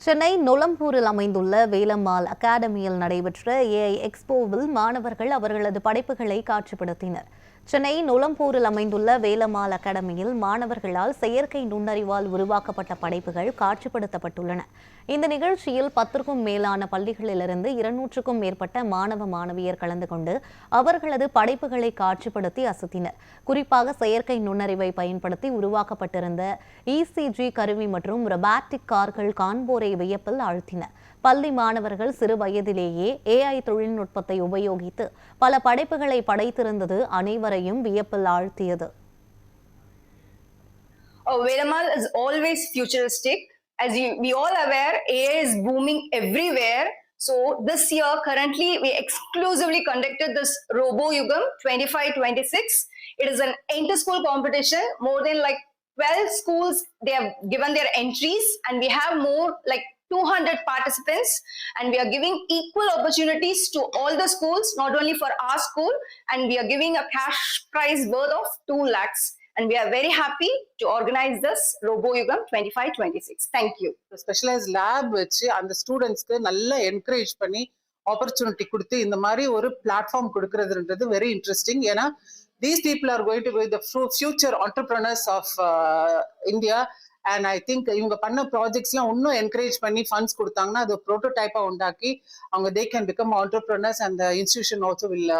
சென்னை நொளம்பூரில் அமைந்துள்ள வேலம்மாள் அகாடமியில் நடைபெற்ற ஏஐ எக்ஸ்போவில் மாணவர்கள் அவர்களது படைப்புகளை காட்சிப்படுத்தினர். சென்னை நொளம்பூரில் அமைந்துள்ள வேலம்மாள் அகாடமியில் மாணவர்களால் செயற்கை நுண்ணறிவால் உருவாக்கப்பட்ட படைப்புகள் காட்சிப்படுத்தப்பட்டுள்ளன. இந்த நிகழ்ச்சியில் 10க்கும் மேலான பள்ளிகளிலிருந்து 200க்கும் மேற்பட்ட மாணவ மாணவியர் கலந்து கொண்டு அவர்களது படைப்புகளை காட்சிப்படுத்தி அசத்தினர். குறிப்பாக செயற்கை நுண்ணறிவை பயன்படுத்தி உருவாக்கப்பட்டிருந்த இசிஜி கருவி மற்றும் ரொபாட்டிக் கார்கள் காண்போரை வியப்பில் ஆழ்த்தின. பள்ளி மாணவர்கள் சிறு வயதிலேயே ஏஐ தொழில்நுட்பத்தை உபயோகித்து பல படைப்புகளை படைத்திருந்தது அனைவரையும் வியப்பில் ஆழ்த்தியது. Velammal is always futuristic. As we all aware, AI is booming everywhere. So this year, currently, we exclusively conducted this Robo Yugam 25-26. It is an inter-school competition. More than like 12 schools, they have given their entries, and we have more like 200 participants, and we are giving equal opportunities to all the schools, not only for our school, and we are giving a cash prize worth of 2 lakhs. And we are very happy to organize this Robo Yugam 25-26. Thank you. Specialised lab வச்சு அந்த ஸ்டூடெண்ட்ஸ்க்கு நல்லா encourage பண்ணி opportunity கொடுத்து இந்த மாதிரி ஒரு platform கொடுக்கறதுன்றது very interesting. ஏன்னா these people are going to be the future entrepreneurs of India. And I think இவங்க பண்ண ப்ராஜெக்ட்ஸ்லாம் இன்னும் என்கரேஜ் பண்ணி ஃபண்ட்ஸ் கொடுத்தாங்கன்னா அது ப்ரோட்டோடைப்பா உண்டாக்கி அவங்க they can become entrepreneurs and the institution also will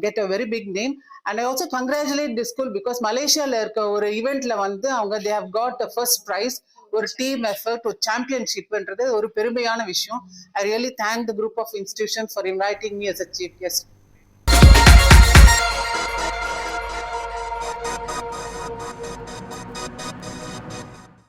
get a very big name. And I also congratulate this school because மலேசியால இருக்க ஒரு ஈவெண்ட்ல வந்து அவங்க they have got the first prize, ஒரு டீம் எஃபர்ட், ஒரு சாம்பியன்ஷிப்ன்றது ஒரு பெருமையான விஷயம். I really thank the group of institutions for inviting me as a chief guest.